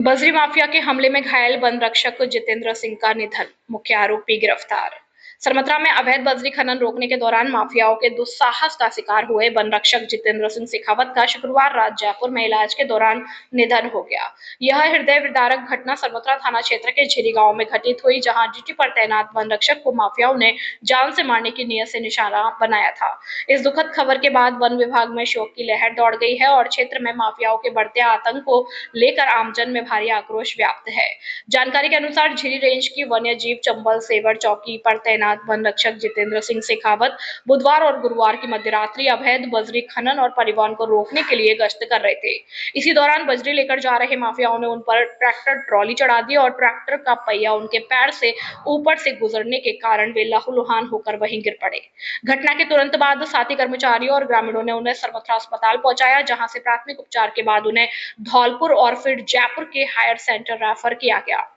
बजरी माफिया के हमले में घायल वन रक्षक जितेंद्र सिंह का निधन, मुख्य आरोपी गिरफ्तार। सरमत्रा में अवैध बजरी खनन रोकने के दौरान माफियाओं के दुस्साहस का शिकार हुए वन रक्षक जितेंद्र सिंह शेखावत का शुक्रवार रात जयपुर में इलाज के दौरान निधन हो गया। यह हृदय विदारक घटना सरमत्रा थाना क्षेत्र के झिरी गांव में घटित हुई, जहां ड्यूटी पर तैनात वन रक्षक को माफियाओं ने जान से मारने की नीयत से निशाना बनाया था। इस दुखद खबर के बाद वन विभाग में शोक की लहर दौड़ गई है और क्षेत्र में माफियाओं के बढ़ते आतंक को लेकर आमजन में भारी आक्रोश व्याप्त है। जानकारी के अनुसार झिरी रेंज की वन्य जीव चंबल सेवर चौकी पर तैनात वन रक्षक जितेंद्र सिंह शेखावत बुधवार और गुरुवार की मध्यरात्रि अवैध बजरी खनन और परिवहन को रोकने के लिए गश्त कर रहे थे। इसी दौरान बजरी लेकर जा रहे माफियाओं ने उन पर ट्रैक्टर ट्रॉली चढ़ा दी और ट्रैक्टर का पहिया उनके पैर से ऊपर से गुजरने के कारण वे लहूलुहान होकर वहीं गिर पड़े। घटना के तुरंत बाद साथी कर्मचारियों और ग्रामीणों ने उन्हें सरमथरा अस्पताल पहुंचाया, जहां से प्राथमिक उपचार के बाद उन्हें धौलपुर और फिर जयपुर के हायर सेंटर रेफर किया गया।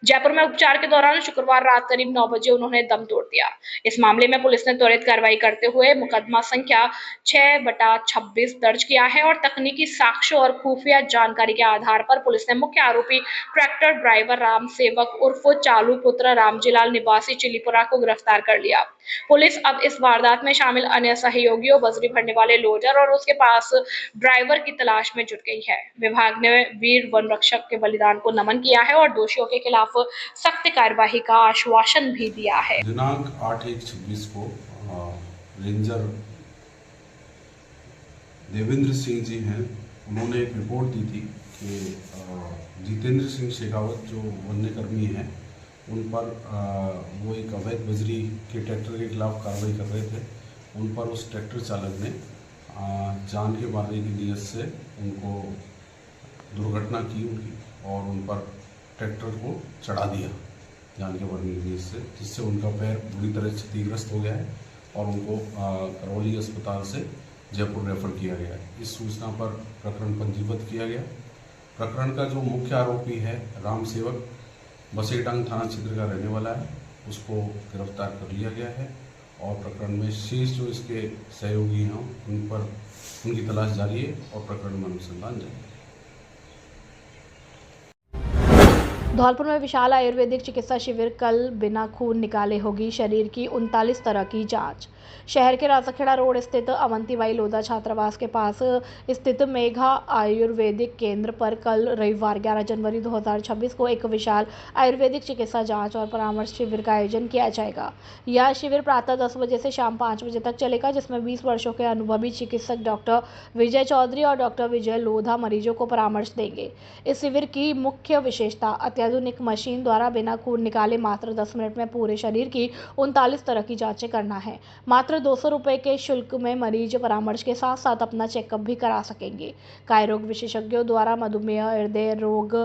जयपुर में उपचार के दौरान शुक्रवार रात करीब 9 बजे उन्होंने दम तोड़ दिया। इस मामले में पुलिस ने त्वरित कार्रवाई करते हुए मुकदमा संख्या 6/26 दर्ज किया है और तकनीकी साक्ष्य और खुफिया जानकारी के आधार पर पुलिस ने मुख्य आरोपी ट्रैक्टर ड्राइवर राम सेवक उर्फ चालू पुत्र रामजीलाल निवासी चिलीपुरा को गिरफ्तार कर लिया। पुलिस अब इस वारदात में शामिल अन्य सहयोगियों, बजरी भरने वाले लोडर और उसके पास ड्राइवर की तलाश में जुट गई है। विभाग ने वीर वन रक्षक के बलिदान को नमन किया है और दोषियों के खिलाफ सख्त कार्यवाही का आश्वासन भी दिया है। दिनांक 8/1/26 को रेंजर देवेंद्र सिंह जी हैं, उन्होंने एक रिपोर्ट दी थी कि जितेंद्र सिंह शेखावत जो वन्यकर्मी हैं उन पर वो एक अवैध बजरी के ट्रैक्टर के खिलाफ कार्रवाई कर रहे थे। उन पर उस ट्रैक्टर चालक ने जान के मारने की नीयत से उनको दुर्घटना की उनकी और उन पर ट्रैक्टर को चढ़ा दिया जान के मारने की नीयत से, जिससे उनका पैर बुरी तरह क्षतिग्रस्त हो गया है और उनको करौली अस्पताल से जयपुर रेफर किया गया है। इस सूचना पर प्रकरण पंजीबद्ध किया गया। प्रकरण का जो मुख्य आरोपी है राम सेवक बसेडांग थाना क्षेत्र का रहने वाला है, उसको गिरफ्तार कर लिया गया है और प्रकरण में शेष जो इसके सहयोगी हैं उन पर उनकी तलाश जारी है और प्रकरण में अनुसंधान जारी है। धौलपुर में विशाल आयुर्वेदिक चिकित्सा शिविर कल बिना खून निकाले होगी शरीर की 39 तरह की जांच। शहर के राजाखेड़ा रोड स्थित अवंतीबाई लोधा छात्रावास के पास स्थित मेघा आयुर्वेदिक केंद्र पर कल रविवार 11 जनवरी 2026 को एक विशाल आयुर्वेदिक चिकित्सा जांच और परामर्श शिविर का आयोजन किया जाएगा। यह शिविर प्रातः 10 बजे से शाम 5 बजे तक चलेगा, जिसमें 20 वर्षों के अनुभवी चिकित्सक डॉक्टर विजय चौधरी और डॉक्टर विजय लोधा मरीजों को परामर्श देंगे। इस शिविर की मुख्य विशेषता अत्याधुनिक मशीन द्वारा बिना खून निकाले मात्र 10 मिनट में पूरे शरीर की 39 तरह की जांचें करना है। मात्र 200 रुपये के शुल्क में मरीज परामर्श के साथ साथ अपना चेकअप भी करा सकेंगे। काय रोग विशेषज्ञों द्वारा मधुमेह, हृदय रोग,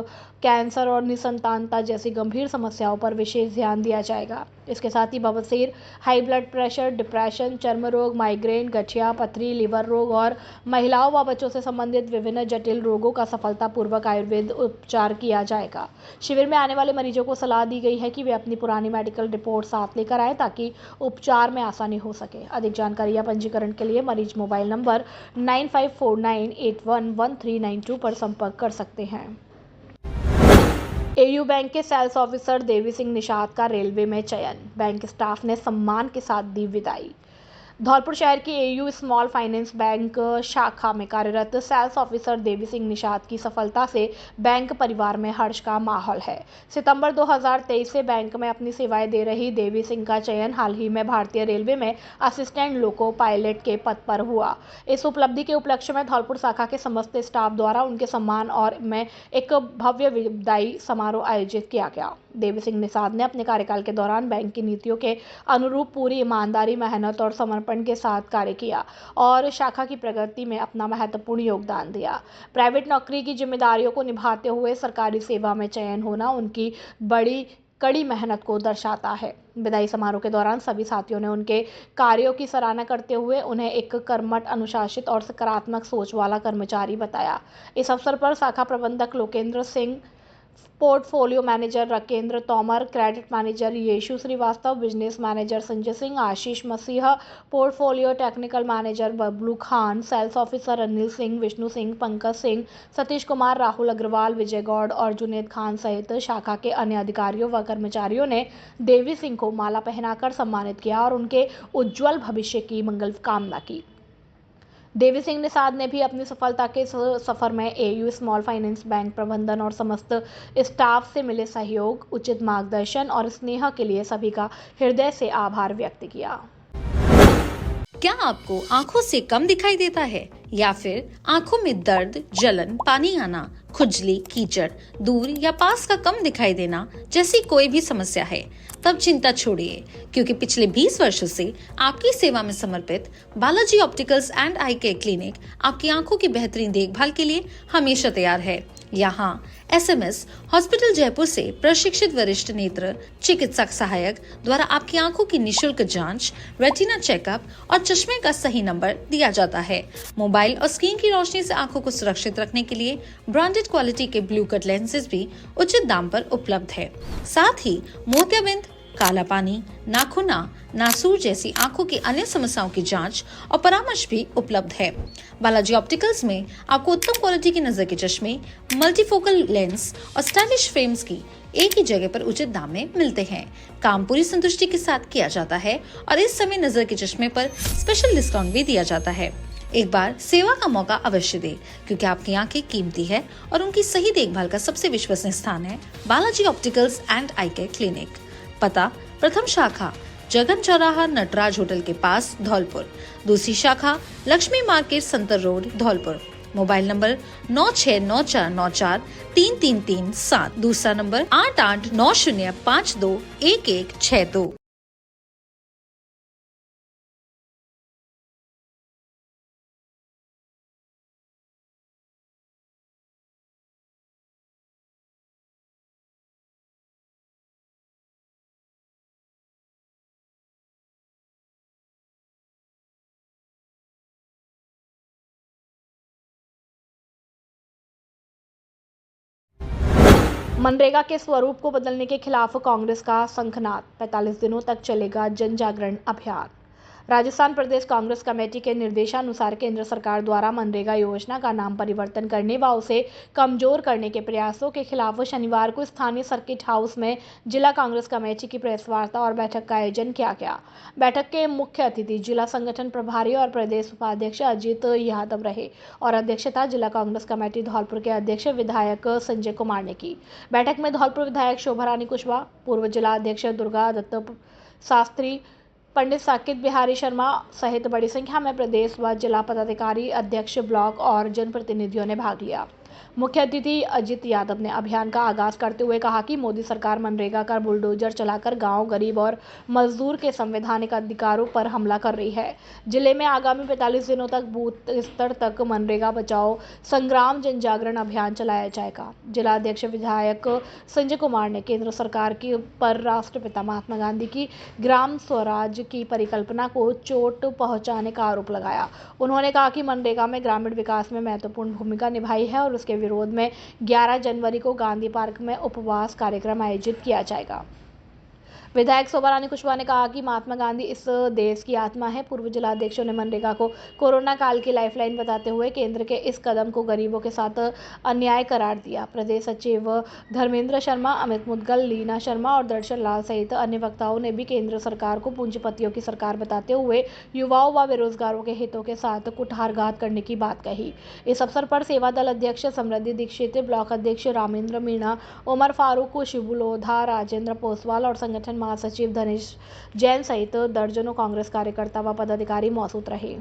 कैंसर और निसंतानता जैसी गंभीर समस्याओं पर विशेष ध्यान दिया जाएगा। इसके साथ ही बवासीर, हाई ब्लड प्रेशर, डिप्रेशन, चर्म रोग, माइग्रेन, गठिया, पथरी, लीवर रोग और महिलाओं व बच्चों से संबंधित विभिन्न जटिल रोगों का सफलतापूर्वक आयुर्वेद उपचार किया जाएगा। शिविर में आने वाले मरीजों को सलाह दी गई है कि वे अपनी पुरानी मेडिकल रिपोर्ट साथ लेकर आए ताकि उपचार में आसानी हो सके। अधिक जानकारी या पंजीकरण के लिए मरीज मोबाइल नंबर 9549811392 पर संपर्क कर सकते हैं। एयू बैंक के सेल्स ऑफिसर देवी सिंह निषाद का रेलवे में चयन, बैंक स्टाफ ने सम्मान के साथ दी विदाई। धौलपुर शहर की एयू स्मॉल फाइनेंस बैंक शाखा में कार्यरत सेल्स ऑफिसर देवी सिंह निषाद की सफलता से बैंक परिवार में हर्ष का माहौल है। सितंबर 2023 से बैंक में अपनी सेवाएं दे रही देवी सिंह का चयन हाल ही में भारतीय रेलवे में असिस्टेंट लोको पायलट के पद पर हुआ। इस उपलब्धि के उपलक्ष्य में धौलपुर शाखा के समस्त स्टाफ द्वारा उनके सम्मान और में एक भव्य विदाई समारोह आयोजित किया गया। देवी सिंह निषाद ने अपने कार्यकाल के दौरान बैंक की नीतियों के अनुरूप पूरी ईमानदारी, मेहनत और समर्पण के साथ कार्य किया और शाखा की प्रगति में अपना महत्वपूर्ण योगदान दिया। प्राइवेट नौकरी की जिम्मेदारियों को निभाते हुए सरकारी सेवा में चयन होना उनकी बड़ी कड़ी मेहनत को दर्शाता है। विदाई समारोह के दौरान सभी साथियों ने उनके कार्यों की सराहना करते हुए उन्हें एक कर्मठ, अनुशासित और सकारात्मक सोच वाला कर्मचारी बताया। इस अवसर पर शाखा प्रबंधक Lokendra Singh, portfolio manager Rakendra Tomar, credit manager Yeshu Srivastava, business manager Sanjay Singh, Ashish Masih, portfolio technical manager Bablu Khan, sales officer Anil Singh, Vishnu Singh, Pankaj Singh, Satish Kumar, Rahul Agarwal, Vijay Gaur और जुनेद खान सहित शाखा के अन्य अधिकारियों व कर्मचारियों ने देवी सिंह को माला पहनाकर सम्मानित किया और उनके उज्जवल भविष्य की मंगल कामना की। देवी सिंह निषाद ने भी अपनी सफलता के सफर में एयू स्मॉल फाइनेंस बैंक प्रबंधन और समस्त स्टाफ से मिले सहयोग, उचित मार्गदर्शन और स्नेह के लिए सभी का हृदय से आभार व्यक्त किया। क्या आपको आंखों से कम दिखाई देता है या फिर आंखों में दर्द, जलन, पानी आना, खुजली, कीचड़, दूर या पास का कम दिखाई देना जैसी कोई भी समस्या है, तब चिंता छोड़िए, क्योंकि पिछले 20 वर्षों से आपकी सेवा में समर्पित Balaji opticals and I care clinic आपकी आंखों की बेहतरीन देखभाल के लिए हमेशा तैयार है। यहाँ एसएमएस हॉस्पिटल जयपुर से प्रशिक्षित वरिष्ठ नेत्र चिकित्सक सहायक द्वारा आपकी आंखों की निशुल्क जांच, रेटिना चेकअप और चश्मे का सही नंबर दिया जाता है। मोबाइल और स्क्रीन की रोशनी से आंखों को सुरक्षित रखने के लिए ब्रांडेड क्वालिटी के ब्लू कट लेंसेज भी उचित दाम पर उपलब्ध है। साथ ही मोतियाबिंद, काला पानी, नाखूना, नासूर जैसी आंखों की अन्य समस्याओं की जांच और परामर्श भी उपलब्ध है। बालाजी ऑप्टिकल्स में आपको उत्तम क्वालिटी के नजर के चश्मे, मल्टीफोकल लेंस और स्टाइलिश फ्रेम्स की एक ही जगह पर उचित दाम में मिलते हैं। काम पूरी संतुष्टि के साथ किया जाता है और इस समय नजर के चश्मे पर स्पेशल डिस्काउंट भी दिया जाता है। एक बार सेवा का मौका अवश्य दें, क्योंकि आपकी आंखें कीमती है और उनकी सही देखभाल का सबसे विश्वसनीय स्थान है Balaji opticals and I care clinic. पता प्रथम शाखा जगन चौराहा नटराज होटल के पास धौलपुर, दूसरी शाखा Laxmi market Santar road Dholpur. Mobile number 9694943337, दूसरा नंबर 8890521162। मनरेगा के स्वरूप को बदलने के खिलाफ कांग्रेस का शंखनाद, 45 दिनों तक चलेगा जन जागरण अभियान। राजस्थान प्रदेश कांग्रेस कमेटी के निर्देशानुसार केंद्र सरकार द्वारा मनरेगा योजना का नाम परिवर्तन करने व उसे कमजोर करने के प्रयासों के खिलाफ शनिवार को स्थानीय सर्किट हाउस में जिला कांग्रेस कमेटी की प्रेस वार्ता और बैठक का आयोजन किया गया। बैठक के मुख्य अतिथि जिला संगठन प्रभारी और प्रदेश उपाध्यक्ष अजीत यादव रहे और अध्यक्षता जिला कांग्रेस कमेटी धौलपुर के अध्यक्ष विधायक संजय कुमार ने की। बैठक में धौलपुर विधायक शोभा रानी कुशवाहा, पूर्व जिला अध्यक्ष दुर्गा दत्त शास्त्री, पंडित साकेत बिहारी शर्मा सहित बड़ी संख्या में प्रदेश व जिला पदाधिकारी, अध्यक्ष, ब्लॉक और जनप्रतिनिधियों ने भाग लिया। मुख्य अतिथि अजित यादव ने अभियान का आगाज करते हुए कहा कि मोदी सरकार मनरेगा का बुलडोजर चलाकर गांव, गरीब और मजदूर के संवैधानिक अधिकारों पर हमला कर रही है। जिले में आगामी 45 दिनों तक बूथ स्तर तक मनरेगा बचाओ संग्राम जन जागरण अभियान चलाया जाएगा। जिला अध्यक्ष विधायक संजय कुमार ने केंद्र सरकार की पर राष्ट्रपिता महात्मा गांधी की ग्राम स्वराज की परिकल्पना को चोट पहुंचाने का आरोप लगाया। उन्होंने कहा कि मनरेगा में ग्रामीण विकास में महत्वपूर्ण भूमिका निभाई है और उसके विरोध में 11 जनवरी को गांधी पार्क में उपवास कार्यक्रम आयोजित किया जाएगा। विधायक शोभा रानी कुशवाहा ने कहा कि महात्मा गांधी इस देश की आत्मा है। पूर्व जिला अध्यक्षों ने मनरेगा को कोरोना काल की लाइफलाइन बताते हुए केंद्र के इस कदम को गरीबों के साथ अन्याय करार दिया। प्रदेश सचिव धर्मेंद्र शर्मा, अमित मुदगल, लीना शर्मा और दर्शन लाल सहित अन्य वक्ताओं ने भी केंद्र सरकार को पूंजीपतियों की सरकार बताते हुए युवाओं व बेरोजगारों के हितों के साथ कुठारघात करने की बात कही। इस अवसर पर सेवा दल अध्यक्ष समृद्धि दीक्षित, ब्लॉक अध्यक्ष रामेंद्र मीणा, उमर फारूक, शिबू लोधा, राजेंद्र पोसवाल और संगठन महासचिव धनेश जैन सहित दर्जनों कांग्रेस कार्यकर्ता व पदाधिकारी मौजूद रहे।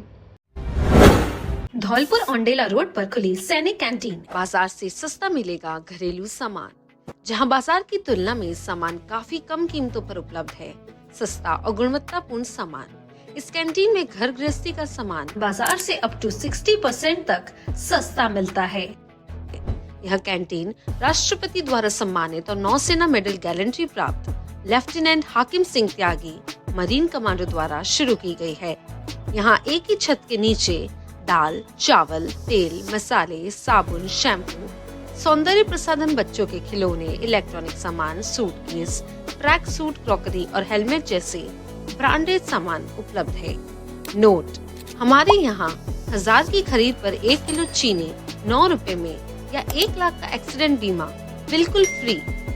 धौलपुर औंडेला रोड पर खुली सैनिक कैंटीन। बाजार से सस्ता मिलेगा घरेलू सामान, जहां बाजार की तुलना में सामान काफी कम कीमतों पर उपलब्ध है। सस्ता और गुणवत्तापूर्ण सामान। इस कैंटीन में घर गृहस्थी का सामान बाजार से अप टू 60% तक सस्ता मिलता है। यह कैंटीन राष्ट्रपति द्वारा सम्मानित और नौसेना मेडल गैलेंट्री प्राप्त लेफ्टिनेंट हाकिम सिंह त्यागी, मरीन कमांडो द्वारा शुरू की गई है। यहाँ एक ही छत के नीचे दाल, चावल, तेल, मसाले, साबुन, शैम्पू, सौंदर्य प्रसाधन, बच्चों के खिलौने, इलेक्ट्रॉनिक सामान, सूटकेस, ट्रैक सूट, क्रॉकरी और हेलमेट जैसे ब्रांडेड सामान उपलब्ध है। नोट: हमारे यहाँ 1000 की खरीद पर 1 किलो चीनी 9 रुपए में या 1 लाख का एक्सीडेंट बीमा बिल्कुल फ्री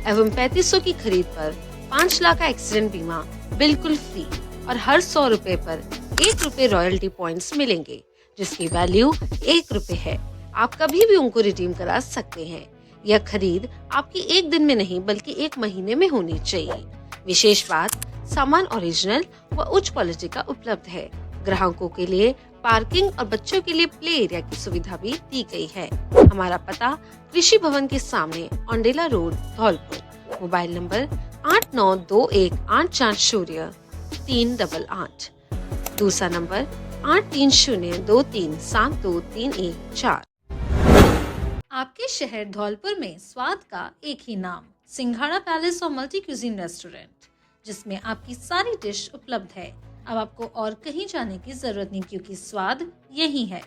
एवं 3500 की खरीद पर 5 लाख का एक्सीडेंट बीमा बिल्कुल फ्री और हर 100 रुपए पर 1 रुपए रॉयल्टी पॉइंट्स मिलेंगे, जिसकी वैल्यू 1 रुपए है। आप कभी भी उनको रिडीम करा सकते हैं। यह खरीद आपकी 1 दिन में नहीं बल्कि 1 महीने में होनी चाहिए। विशेष बात, सामान ओरिजिनल व उच्च क्वालिटी का उपलब्ध है। ग्राहकों के लिए पार्किंग और बच्चों के लिए प्ले एरिया की सुविधा भी दी गई है। हमारा पता कृषि भवन के सामने, Aundela road, Dholpur. Mobile number 8921840388। दूसरा नंबर 8302372314। आपके शहर धौलपुर में स्वाद का एक ही नाम, सिंघाड़ा पैलेस और मल्टी क्यूजिन रेस्टोरेंट, जिसमें आपकी सारी डिश उपलब्ध है। अब आपको और कहीं जाने की जरूरत नहीं, क्योंकि स्वाद यही है।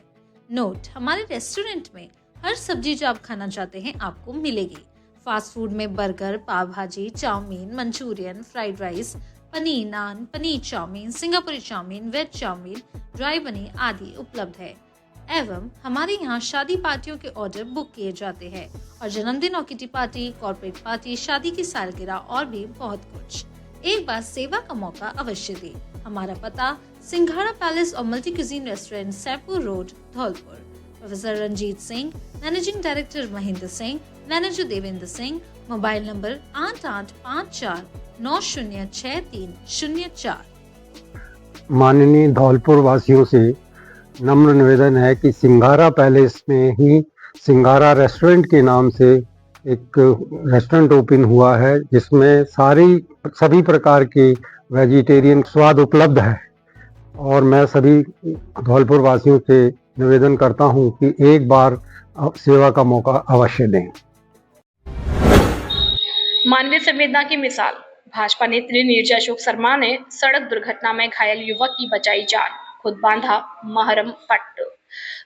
नोट: हमारे रेस्टोरेंट में हर सब्जी जो आप खाना चाहते हैं आपको मिलेगी। फास्ट फूड में burger, pav bhaji, chowmein, Manchurian, fried rice, paneer naan, paneer chowmein, Singapuri chowmein, veg chowmein, dry paneer आदि उपलब्ध है। एवं हमारे यहाँ शादी पार्टियों के ऑर्डर बुक किए जाते हैं और जन्मदिन और किटी पार्टी, कॉर्पोरेट पार्टी, शादी की सालगिरह और भी बहुत कुछ। एक बार सेवा का मौका अवश्य दें। हमारा पता सिंघाड़ा पैलेस और multi cuisine restaurant, Saifpur road, Dholpur. Professor Ranjeet Singh, managing director Mahendra Singh, manager Devendra Singh. Mobile number 8854906304। माननीय धौलपुर वासियों से नम्र निवेदन है कि सिंघाड़ा पैलेस में ही सिंघाड़ा रेस्टोरेंट के नाम से एक रेस्टोरेंट ओपन हुआ है, जिसमें सभी प्रकार के वेजिटेरियन स्वाद उपलब्ध है। और मैं सभी धौलपुर वासियों से निवेदन करता हूं कि एक बार सेवा का मौका अवश्य दें। मानवीय संवेदना की मिसाल, भाजपा नेत्री नीरजा अशोक शर्मा ने सड़क दुर्घटना में घायल युवक की बचाई जान, खुद बांधा महरम पट्ट।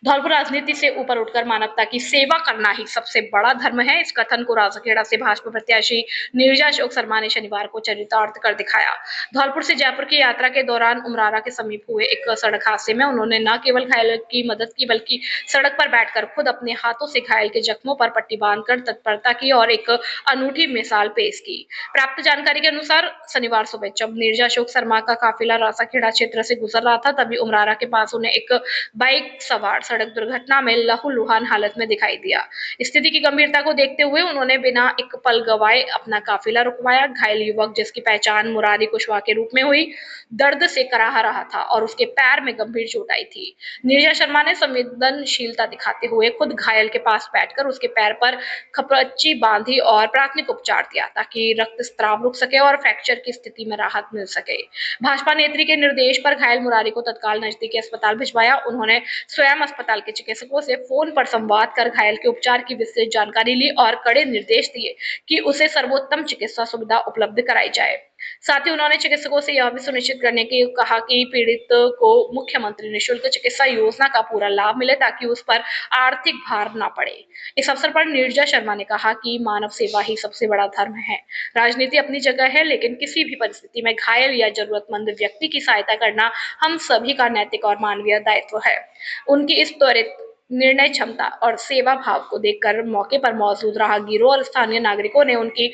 धौलपुर राजनीति से ऊपर उठकर मानवता की सेवा करना ही सबसे बड़ा धर्म है। इस कथन को राजाखेड़ा से भाजपा प्रत्याशी नीरजा अशोक शर्मा ने शनिवार को चरितार्थ कर दिखाया। धौलपुर से जयपुर की यात्रा के दौरान उमरारा के समीप हुए एक सड़क हादसे में उन्होंने न केवल घायल की मदद की, बल्कि सड़क पर बैठकर खुद अपने हाथों से घायल के जख्मों पर पट्टी बांधकर तत्परता की और एक अनूठी मिसाल पेश की। प्राप्त जानकारी के अनुसार शनिवार सुबह जब नीरजा अशोक शर्मा का काफिला राजाखेड़ा क्षेत्र से गुजर रहा था, तभी उमरारा के पास उन्हें एक बाइक सवार सड़क दुर्घटना में लहूलुहान हालत में दिखाई दिया। स्थिति की गंभीरता को देखते हुए उन्होंने बिना एक पल गवाए अपना काफिला रुकवाया। घायल युवक, जिसकी पहचान मुरारी कुशवाहा के रूप में हुई, दर्द से कराह रहा था और उसके पैर में गंभीर चोट आई थी। नीरजा शर्मा ने संवेदनशीलता दिखाते हुए खुद घायल के पास बैठकर उसके पैर पर खपच्ची बांधी और प्राथमिक उपचार दिया, ताकि रक्तस्राव रुक सके और फ्रैक्चर की स्थिति में राहत मिल सके। भाजपा नेत्री के निर्देश पर घायल मुरारी को तत्काल नजदीकी अस्पताल भिजवाया। उन्होंने स्वयं अस्पताल के चिकित्सकों से फोन पर संवाद कर घायल के उपचार की विस्तृत जानकारी ली और कड़े निर्देश दिए कि उसे सर्वोत्तम चिकित्सा सुविधा उपलब्ध कराई जाए। साथ ही उन्होंने चिकित्सकों से यह भी सुनिश्चित करने की कहा कि पीड़ित को मुख्यमंत्री निःशुल्क चिकित्सा योजना का पूरा लाभ मिले, ताकि उस पर आर्थिक भार न पड़े। इस अवसर पर नीरजा शर्मा ने कहा कि मानव सेवा ही सबसे बड़ा धर्म है। राजनीति अपनी जगह है, लेकिन किसी भी परिस्थिति में घायल या जरूरतमंद व्यक्ति की सहायता करना हम सभी का नैतिक और मानवीय दायित्व है। उनकी इस त्वरित निर्णय क्षमता और सेवा भाव को देखकर मौके पर मौजूद राहगीरों और स्थानीय नागरिकों ने उनकी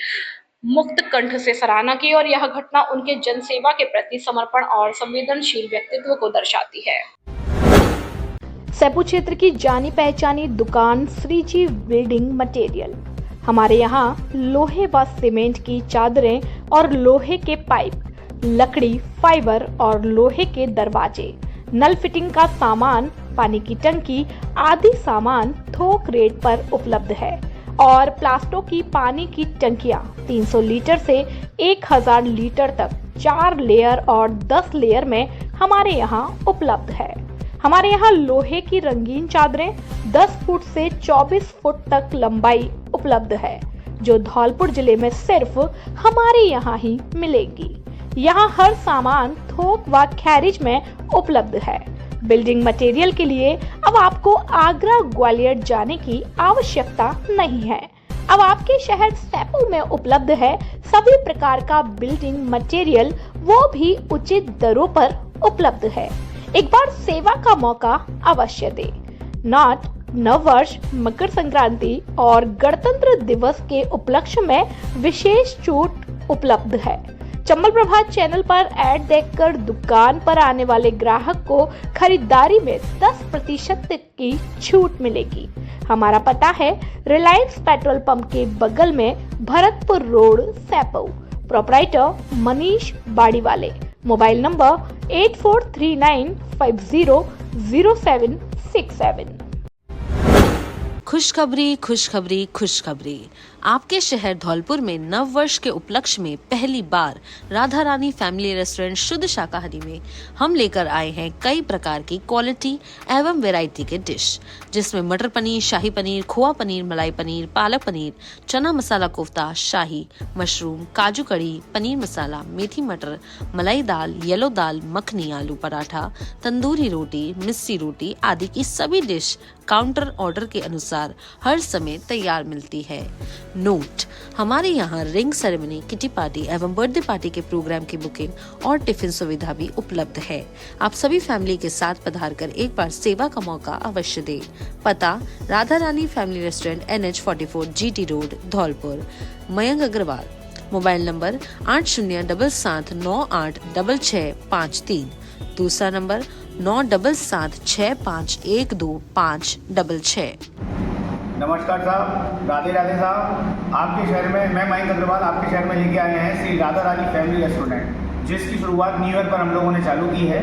मुक्त कंठ से सराहना की और यह घटना उनके जनसेवा के प्रति समर्पण और संवेदनशील व्यक्तित्व को दर्शाती है। सैपू क्षेत्र की जानी पहचानी दुकान श्रीजी बिल्डिंग मटेरियल। हमारे यहाँ लोहे व सीमेंट की चादरें और लोहे के पाइप, लकड़ी, फाइबर और लोहे के दरवाजे, नल फिटिंग का सामान, पानी की टंकी आदि सामान थोक रेट पर उपलब्ध है और प्लास्टो की पानी की टंकियां 300 लीटर से 1000 लीटर तक 4 लेयर और 10 लेयर में हमारे यहाँ उपलब्ध है। हमारे यहाँ लोहे की रंगीन चादरें 10 फुट से 24 फुट तक लंबाई उपलब्ध है, जो धौलपुर जिले में सिर्फ हमारे यहाँ ही मिलेंगी। यहाँ हर सामान थोक व खैरिज में उपलब्ध है। बिल्डिंग मटेरियल के लिए अब आपको आगरा ग्वालियर जाने की आवश्यकता नहीं है। अब आपके शहर सैपू में उपलब्ध है सभी प्रकार का बिल्डिंग मटेरियल, वो भी उचित दरों पर उपलब्ध है। एक बार सेवा का मौका अवश्य दे। नॉट नववर्ष, मकर संक्रांति और गणतंत्र दिवस के उपलक्ष्य में विशेष छूट उपलब्ध है। चंबल प्रभात चैनल पर ऐड देखकर दुकान पर आने वाले ग्राहक को खरीदारी में 10% तक की छूट मिलेगी। हमारा पता है रिलायंस पेट्रोल पंप के बगल में Bharatpur road, Saipau. Proprietor Manish Bariwale. Mobile number 8439500767। खुशखबरी खुशखबरी खुशखबरी। आपके शहर धौलपुर में नव वर्ष के उपलक्ष्य में पहली बार राधा रानी फैमिली रेस्टोरेंट शुद्ध शाकाहारी में हम लेकर आए हैं कई प्रकार की क्वालिटी एवं वैरायटी के डिश, जिसमें मटर पनीर, शाही पनीर, खोआ पनीर, मलाई पनीर, पालक पनीर, चना मसाला कोफ्ता, शाही मशरूम, काजू कड़ी, पनीर मसाला, मेथी मटर, मलाई दाल, येलो दाल, मखनी, आलू पराठा, तंदूरी रोटी, मिस्सी रोटी आदि की सभी डिश काउंटर ऑर्डर के अनुसार हर समय तैयार मिलती है। नोट: हमारे यहाँ रिंग सेरेमनी, किटी पार्टी एवं बर्थडे पार्टी के प्रोग्राम की बुकिंग और टिफिन सुविधा भी उपलब्ध है। आप सभी फैमिली के साथ पधार कर एक बार सेवा का मौका अवश्य दें। पता: Radha Rani family restaurant, NH44 GT road, Dholpur. Mayank Agarwal. Mobile number 8077986653। दूसरा नंबर 9776512566। नमस्कार साहब, राधे राधे साहब। आपके शहर में मैं मयंक अग्रवाल आपके शहर में लेके आए हैं श्री राधा रानी फैमिली रेस्टोरेंट, जिसकी शुरुआत न्यू ईयर पर हम लोगों ने चालू की है।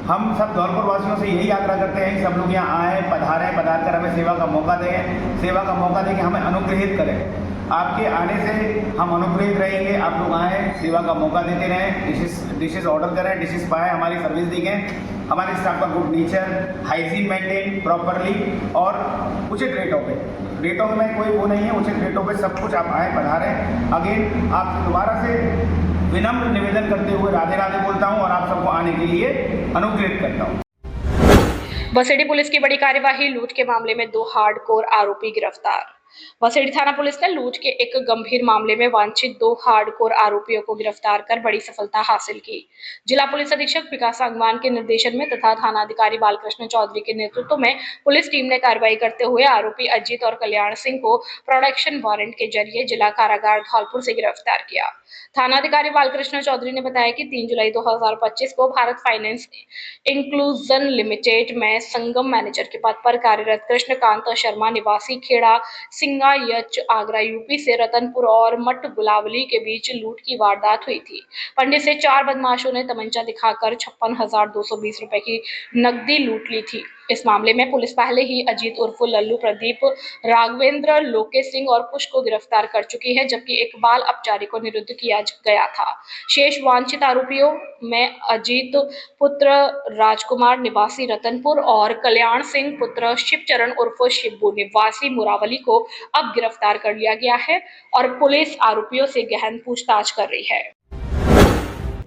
हम सब धौलपुर वासियों से यही आग्रह करते हैं कि सब लोग यहाँ आएँ, पधारें, पधार कर हमें सेवा का मौका दें, सेवा का मौका दें कि हमें अनुग्रहित करें। आपके आने से हम अनुग्रहित रहेंगे। आप लोग आएँ, सेवा का मौका देते रहें, डिशेस ऑर्डर करें, डिशेस पाएँ, हमारी सर्विस देखें। हमारे स्टाफ का good nature, hygiene maintain properly और उचित रेटों में कोई वो नहीं है, उचित रेटों पे सब कुछ। आप आए, पधारें। अगेन आप दोबारा से विनम्र निवेदन करते हुए राधे राधे बोलता हूँ और आप सबको आने के लिए अनुग्रहित करता हूँ। बसेड़ी पुलिस की बड़ी कार्यवाही, लूट के मामले में 2 हार्डकोर आरोपी गिरफ्तार। बसेड़ी थाना पुलिस ने लूट के एक गंभीर मामले में वांछित 2 हार्डकोर आरोपियों को गिरफ्तार कर बड़ी सफलता हासिल की। जिला पुलिस अधीक्षक विकास सांगवान के निर्देशन में तथा थानाधिकारी बालकृष्ण चौधरी के नेतृत्व में पुलिस टीम ने कार्रवाई करते हुए आरोपी अजीत और कल्याण सिंह को प्रोडक्शन वारंट के जरिए जिला कारागार धौलपुर से गिरफ्तार किया। थानाधिकारी बालकृष्ण चौधरी ने बताया कि 3 जुलाई 2025 को भारत फाइनेंस इंक्लूजन लिमिटेड में संगम मैनेजर के पद पर कार्यरत कृष्णकांत शर्मा निवासी खेड़ा सिंगायच आगरा यूपी से रतनपुर और मट गुलावली के बीच लूट की वारदात हुई थी। पंडित से 4 बदमाशों ने तमंचा दिखाकर 56,220 रुपए की नकदी लूट ली थी। इस मामले में पुलिस पहले ही अजीत उर्फ लल्लू, प्रदीप, राघवेंद्र, लोकेश सिंह और कुश को गिरफ्तार कर चुकी है, जबकि एक बाल अपचारी को निरुद्ध किया गया था। शेष वांछित आरोपियों में अजीत पुत्र राजकुमार निवासी रतनपुर और कल्याण सिंह पुत्र शिवचरण उर्फ शिब्बू निवासी मुरावली को अब गिरफ्तार कर लिया गया है और पुलिस आरोपियों से गहन पूछताछ कर रही है।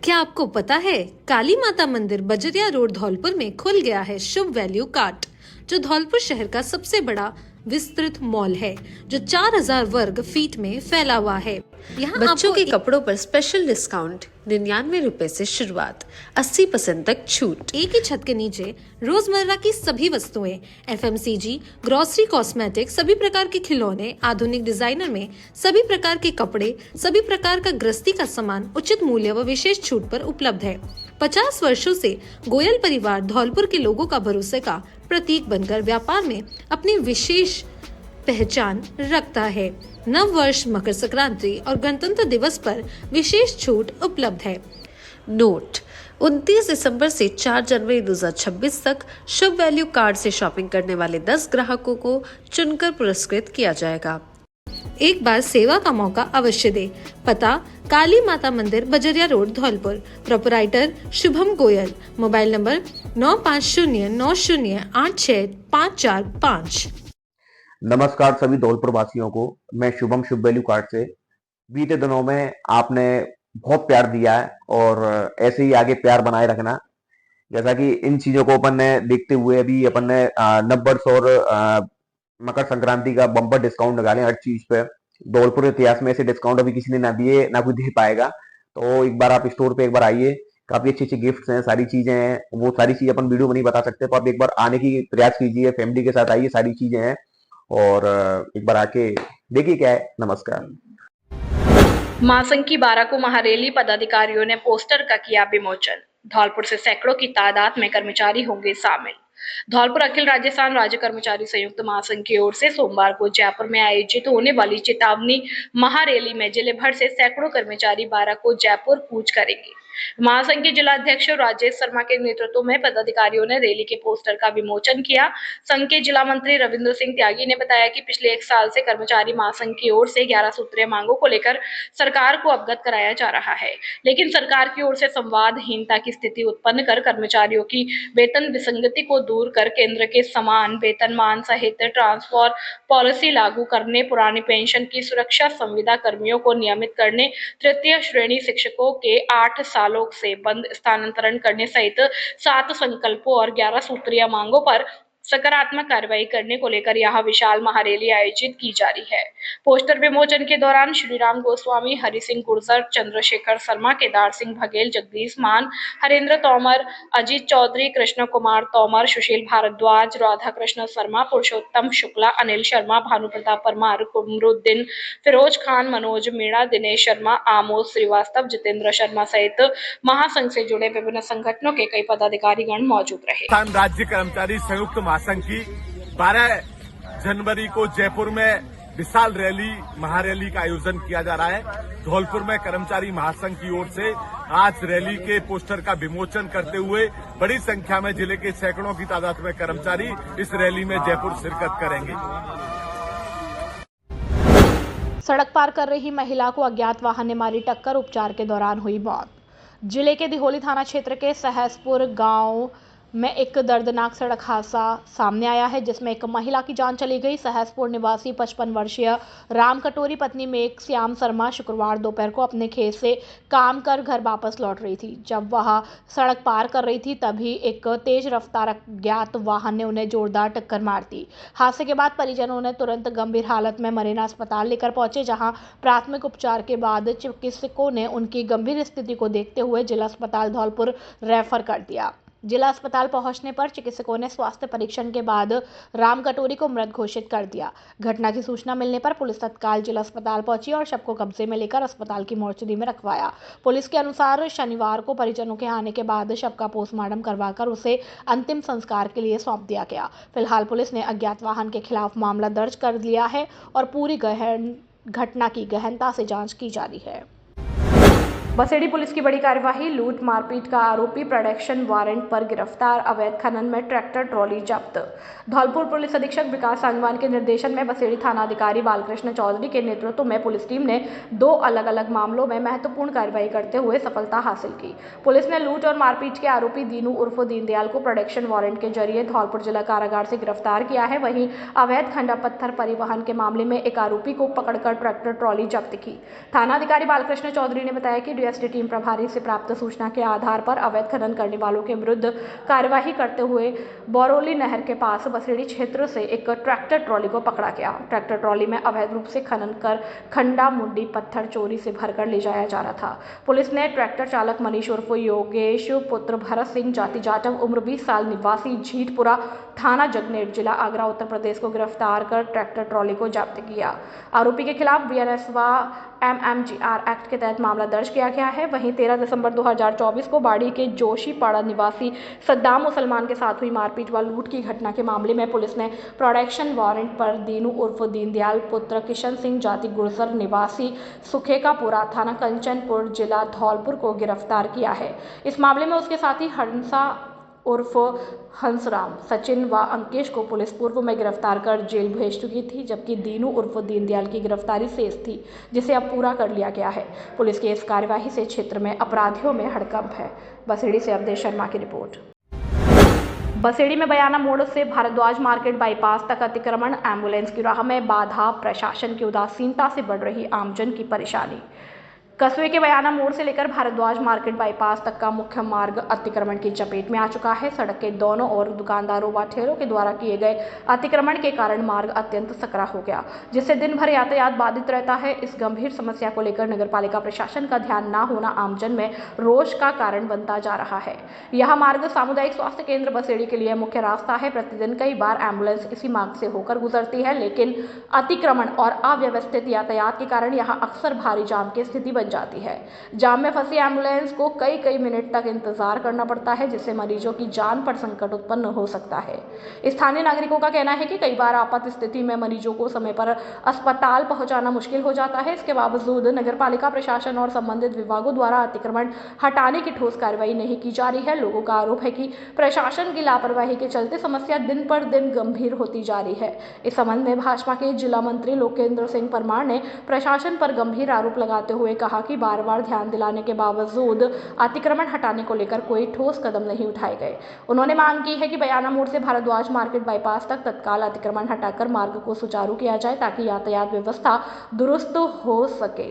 क्या आपको पता है काली माता मंदिर बजरिया रोड धौलपुर में खुल गया है शुभ वैल्यू कार्ट, जो धौलपुर शहर का सबसे बड़ा विस्तृत मॉल है, जो 4000 वर्ग फीट में फैला हुआ है। यहाँ बच्चों के कपड़ों पर स्पेशल डिस्काउंट, 99 रुपए से शुरुआत, 80% तक छूट। एक ही छत के नीचे रोजमर्रा की सभी वस्तुएं, FMCG, ग्रोसरी, कॉस्मेटिक, सभी प्रकार के खिलौने, आधुनिक डिजाइनर में सभी प्रकार के कपड़े, सभी प्रकार का गृहस्थी का सामान उचित मूल्य व विशेष छूट पर उपलब्ध है। 50 वर्षों से गोयल परिवार धौलपुर के लोगों का भरोसे का प्रतीक बनकर व्यापार में अपनी विशेष पहचान रखता है। नव वर्ष, मकर संक्रांति और गणतंत्र दिवस पर विशेष छूट उपलब्ध है। नोट: 29 दिसंबर से 4 जनवरी 2026 तक शुभ वैल्यू कार्ड से शॉपिंग करने वाले 10 ग्राहकों को चुनकर पुरस्कृत किया जाएगा। एक बार सेवा का मौका अवश्य दे। पता: काली माता मंदिर Bajaria road Dholpur. Proprietor Shubham Goyal. Mobile number 9509086545। नमस्कार सभी धौलपुर वासियों को, मैं शुभम शुभ वैल्यू कार्ड से। बीते दिनों में आपने बहुत प्यार दिया है और ऐसे ही आगे प्यार बनाए रखना। जैसा कि इन चीजों को अपन ने देखते हुए अभी अपन ने नववर्ष और मकर संक्रांति का बम्पर डिस्काउंट निकाले हर चीज पे। धौलपुर इतिहास में ऐसे डिस्काउंट अभी किसी ने ना दिए, ना कोई दे पाएगा। तो एक बार आप स्टोर पे एक बार आइए, काफी अच्छी अच्छी गिफ्ट्स हैं, सारी चीजें हैं। वो सारी चीजें अपन वीडियो में नहीं बता सकते, तो आप एक बार आने की प्रयास कीजिए, फैमिली के साथ आइए, सारी चीजें हैं और एक बार आके देखिए क्या है। नमस्कार। महासंघ की 12 को महारेली पदाधिकारियों ने पोस्टर का किया विमोचन। धौलपुर से सैकड़ों की तादाद में कर्मचारी होंगे शामिल। धौलपुर अखिल राजस्थान राज्य कर्मचारी संयुक्त महासंघ की ओर से सोमवार को जयपुर में आयोजित होने वाली चेतावनी महारेली में जिले भर से सैकड़ों कर्मचारी 12 को जयपुर कूच करेंगे। महासंघ के जिला अध्यक्ष राजेश शर्मा के नेतृत्व में पदाधिकारियों ने रैली के पोस्टर का विमोचन किया। संघ के जिला मंत्री रविंद्र सिंह त्यागी ने बताया कि पिछले 1 साल से कर्मचारी महासंघ की ओर से 11 सूत्रीय मांगों को लेकर सरकार को अवगत कराया जा रहा है, लेकिन सरकार की ओर से संवादहीनता की स्थिति उत्पन्न कर कर्मचारियों की वेतन विसंगति को दूर कर केंद्र के समान वेतनमान सहित ट्रांसफर पॉलिसी लागू करने, पुरानी पेंशन की सुरक्षा, संविदा कर्मियों को नियमित करने, तृतीय श्रेणी शिक्षकों के 8 सालों से बंद स्थानांतरण करने सहित 7 संकल्पों और 11 सूत्रीय मांगों पर सकारात्मक कार्रवाई करने को लेकर यह विशाल महारैली आयोजित की जा रही है। पोस्टर विमोचन के दौरान श्रीराम गोस्वामी, हरि सिंह गुर्जर, चंद्रशेखर शर्मा, केदार सिंह बघेल, जगदीश मान, हरेंद्र तोमर, अजीत चौधरी, कृष्ण कुमार तोमर, सुशील भारद्वाज, राधा कृष्ण शर्मा, पुरुषोत्तम शुक्ला, अनिल शर्मा, भानु प्रताप परमार, कुमरुद्दीन, फिरोज खान, मनोज मीणा, दिनेश शर्मा, आमोद श्रीवास्तव, जितेंद्र शर्मा सहित महासंघ से जुड़े विभिन्न संगठनों के कई पदाधिकारीगण मौजूद रहे। राज्य कर्मचारी संयुक्त महासंघ की 12 जनवरी को जयपुर में विशाल रैली महारैली का आयोजन किया जा रहा है। धौलपुर में कर्मचारी महासंघ की ओर से आज रैली के पोस्टर का विमोचन करते हुए बड़ी संख्या में जिले के सैकड़ों की तादाद में कर्मचारी इस रैली में जयपुर शिरकत करेंगे। सड़क पार कर रही महिला को अज्ञात वाहन ने मारी टक्कर, उपचार के दौरान हुई मौत। जिले के दिहोली थाना क्षेत्र के सहसपुर गांव में एक दर्दनाक सड़क हादसा सामने आया है, जिसमें एक महिला की जान चली गई। सहसपुर निवासी 55 वर्षीय राम कटोरी पत्नी मेघ श्याम शर्मा शुक्रवार दोपहर को अपने खेत से काम कर घर वापस लौट रही थी। जब वह सड़क पार कर रही थी तभी एक तेज रफ्तार अज्ञात वाहन ने उन्हें जोरदार टक्कर मार दी। हादसे के बाद परिजनों ने तुरंत गंभीर हालत में मरेना अस्पताल लेकर पहुंचे, जहां प्राथमिक उपचार के बाद चिकित्सकों ने उनकी गंभीर स्थिति को देखते हुए जिला अस्पताल धौलपुर रेफर कर दिया। जिला अस्पताल पहुंचने पर चिकित्सकों ने स्वास्थ्य परीक्षण के बाद राम कटोरी को मृत घोषित कर दिया। घटना की सूचना मिलने पर पुलिस तत्काल जिला अस्पताल पहुंची और शव को कब्जे में लेकर अस्पताल की मोर्चरी में रखवाया। पुलिस के अनुसार शनिवार को परिजनों के आने के बाद शव का पोस्टमार्टम करवाकर उसे अंतिम संस्कार के लिए सौंप दिया गया। फिलहाल पुलिस ने अज्ञात वाहन के खिलाफ मामला दर्ज कर लिया है और पूरी घटना की गहनता से जाँच की जा रही है। बसेड़ी पुलिस की बड़ी कार्यवाही, लूट मारपीट का आरोपी प्रोडक्शन वारंट पर गिरफ्तार, अवैध खनन में ट्रैक्टर ट्रॉली जब्त। धौलपुर पुलिस अधीक्षक विकास सांगवान के निर्देशन में बसेड़ी थाना अधिकारी बालकृष्ण चौधरी के नेतृत्व में पुलिस टीम ने 2 अलग अलग मामलों में महत्वपूर्ण कार्रवाई करते हुए सफलता हासिल की। पुलिस ने लूट और मारपीट के आरोपी दीनू उर्फ दीनदयाल को प्रोडक्शन वारंट के जरिए धौलपुर जिला कारागार से गिरफ्तार किया है। वहीं अवैध खंडा पत्थर परिवहन के मामले में एक आरोपी को पकड़कर ट्रैक्टर ट्रॉली जब्त की। थाना अधिकारी बालकृष्ण चौधरी ने बताया कि डीएसटी टीम प्रभारी से प्राप्त सूचना के आधार पर अवैध खनन करने वालों के विरुद्ध कार्यवाही करते हुए बौरोली नहर के पास बसेड़ी क्षेत्र से एक ट्रैक्टर ट्रॉली को पकड़ा गया। ट्रैक्टर ट्रॉली में अवैध रूप से खनन कर खंडा मुंडी पत्थर चोरी से भरकर ले जाया जा रहा था। पुलिस ने ट्रैक्टर चालक मनीष उर्फ योगेश पुत्र भरत सिंह जाति जाटव उम्र 20 साल निवासी झीटपुरा थाना जगनेर जिला आगरा उत्तर प्रदेश को गिरफ्तार कर ट्रैक्टर ट्रॉली को जब्त किया। आरोपी के खिलाफ बीएनएस व MMGR एक्ट के तहत मामला दर्ज किया गया है। वहीं 13 दिसंबर 2024 को बाड़ी के जोशीपाड़ा निवासी सद्दाम मुसलमान के साथ हुई मारपीट व लूट की घटना के मामले में पुलिस ने प्रोडक्शन वारंट पर दीनू उर्फ दीनदयाल पुत्र किशन सिंह जाति गुर्जर निवासी सुखेकापुरा थाना कंचनपुर जिला धौलपुर को गिरफ्तार किया है। इस मामले में उसके साथी हंसा उर्फ हंसराम, सचिन व अंकेश को पुलिस पूर्व में गिरफ्तार कर जेल भेज चुकी थी, जबकि दीनू उर्फ दीनदयाल की गिरफ्तारी शेष थी, जिसे अब पूरा कर लिया गया है। पुलिस की इस कार्यवाही से क्षेत्र में अपराधियों में हड़कंप है। बसेड़ी से अवधेश शर्मा की रिपोर्ट। बसेड़ी में बयाना मोड़ से भारद्वाज मार्केट बाईपास तक अतिक्रमण, एम्बुलेंस की राह में बाधा, प्रशासन की उदासीनता से बढ़ रही आमजन की परेशानी। कस्बे के बयाना मोड़ से लेकर भारद्वाज मार्केट बाईपास तक का मुख्य मार्ग अतिक्रमण की चपेट में आ चुका है। सड़क के दोनों ओर दुकानदारों व ठेलों के द्वारा किए गए अतिक्रमण के कारण मार्ग अत्यंत सकरा हो गया, जिससे दिन भर यातायात बाधित रहता है। इस गंभीर समस्या को लेकर नगरपालिका प्रशासन का ध्यान न होना आमजन में रोष का कारण बनता जा रहा है। यह मार्ग सामुदायिक स्वास्थ्य केंद्र बसेड़ी के लिए मुख्य रास्ता है। प्रतिदिन कई बार एम्बुलेंस इसी मार्ग से होकर गुजरती है, लेकिन अतिक्रमण और अव्यवस्थित यातायात के कारण यहाँ अक्सर भारी जाम की स्थिति जाती है। जाम में फंसी एम्बुलेंस को कई मिनट तक इंतजार करना पड़ता है, जिससे मरीजों की जान पर संकट उत्पन्न हो सकता है। स्थानीय नागरिकों का कहना है कि कई बार आपात स्थिति में मरीजों को समय पर अस्पताल पहुंचाना मुश्किल हो जाता है। इसके बावजूद नगरपालिका प्रशासन और संबंधित विभागों द्वारा अतिक्रमण हटाने की ठोस कार्रवाई नहीं की जा रही है। लोगों का आरोप है कि प्रशासन की लापरवाही के चलते समस्या दिन पर दिन गंभीर होती जा रही है। इस संबंध में भाजपा के जिला मंत्री लोकेंद्र सिंह परमार ने प्रशासन पर गंभीर आरोप लगाते हुए कहा कि बार-बार ध्यान दिलाने के बावजूद अतिक्रमण हटाने को लेकर कोई ठोस कदम नहीं उठाए गए। उन्होंने मांग की है कि बयाना मोड़ से भारद्वाज मार्केट बाईपास तक तत्काल अतिक्रमण हटाकर मार्ग को सुचारू किया जाए, ताकि यातायात व्यवस्था दुरुस्त हो सके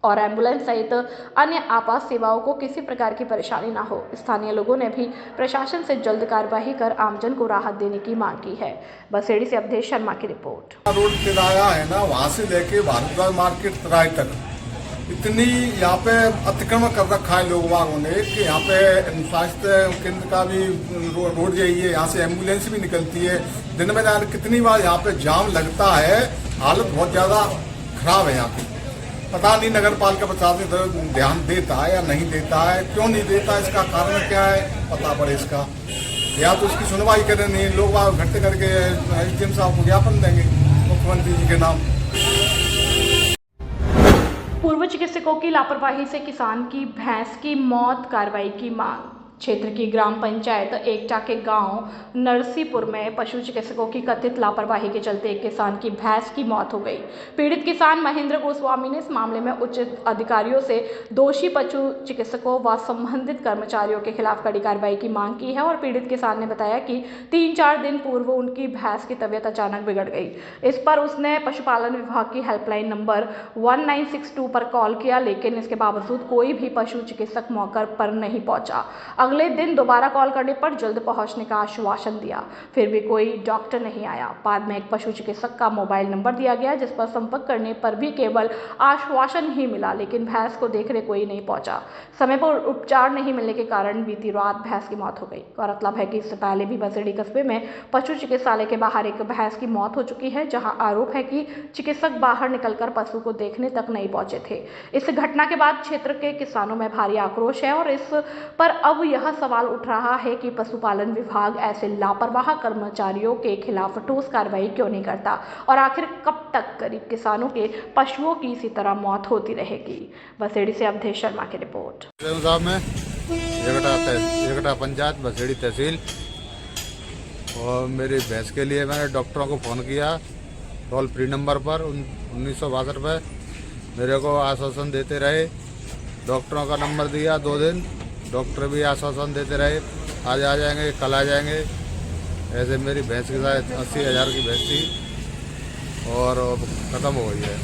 और एम्बुलेंस सहित अन्य आपात सेवाओं को किसी प्रकार की परेशानी ना हो। स्थानीय लोगों ने भी प्रशासन से जल्द कार्यवाही कर आमजन को राहत देने की मांग की है। बसेड़ी से अवधेश शर्मा की रिपोर्ट। रोड किराया है ना, वहाँ से लेके भारद्वाज मार्केट तराई तक इतनी यहाँ पे अतिक्रमण कर रखा है लोगों ने कि यहाँ पे स्वास्थ्य केंद्र का भी रोड यही है, यहाँ से एम्बुलेंस भी निकलती है। दिन में कितनी बार यहाँ पे जाम लगता है, हालत बहुत ज़्यादा खराब है यहाँ की। पता नहीं नगर पालिका प्रशासन ध्यान देता है या नहीं देता है, क्यों नहीं देता, इसका कारण क्या है पता पड़े इसका, या तो उसकी सुनवाई करें। नहीं लोग इकट्ठे करके एसडीएम साहब को ज्ञापन देंगे मुख्यमंत्री जी के नाम। पूर्व चिकित्सकों की लापरवाही से किसान की भैंस की मौत, कार्रवाई की मांग। क्षेत्र की ग्राम पंचायत एकटा के गांव नरसीपुर में पशु चिकित्सकों की कथित लापरवाही के चलते एक किसान की भैंस की मौत हो गई। पीड़ित किसान महेंद्र गोस्वामी ने इस मामले में उचित अधिकारियों से दोषी पशु चिकित्सकों व संबंधित कर्मचारियों के खिलाफ कड़ी कार्रवाई की मांग की है और पीड़ित किसान ने बताया कि 3-4 दिन पूर्व उनकी भैंस की तबीयत अचानक बिगड़ गई। इस पर उसने पशुपालन विभाग की हेल्पलाइन नंबर 1962 पर कॉल किया, लेकिन इसके बावजूद कोई भी पशु चिकित्सक मौके पर नहीं पहुंचा। अगले दिन दोबारा कॉल करने पर जल्द पहुंचने का आश्वासन दिया, फिर भी कोई डॉक्टर नहीं आया। बाद में एक पशु चिकित्सक का मोबाइल नंबर दिया गया, जिस पर संपर्क करने पर भी केवल आश्वासन ही मिला, लेकिन भैंस को देखने कोई नहीं पहुंचा। समय पर उपचार नहीं मिलने के कारण बीती रात भैंस की मौत हो गई। गौरतलब है कि इससे पहले भी बसेड़ी कस्बे में पशु चिकित्सालय के बाहर एक भैंस की मौत हो चुकी है, जहां आरोप है कि चिकित्सक बाहर निकलकर पशु को देखने तक नहीं पहुंचे थे। इस घटना के बाद क्षेत्र के किसानों में भारी आक्रोश है और इस पर अब यह सवाल उठ रहा है कि पशुपालन विभाग ऐसे लापरवाह कर्मचारियों के खिलाफ ठोस कार्रवाई क्यों नहीं करता और आखिर कब तक गरीब किसानों के पशुओं की इसी तरह मौत होती रहेगी। बसेड़ी से अवधेश शर्मा की रिपोर्ट। एकटा पंचायत बसेड़ी तहसील, और मेरी भैंस के लिए मैंने डॉक्टरों को फ़ोन किया टोल फ्री नंबर पर 1962 पे। मेरे को आश्वासन देते रहे, डॉक्टरों का नंबर दिया 2 दिन, डॉक्टर भी आश्वासन देते रहे आज आ जाएंगे, कल आ जाएंगे। ऐसे मेरी भैंस के साथ 80,000 की भैंस थी और ख़त्म हो गई है।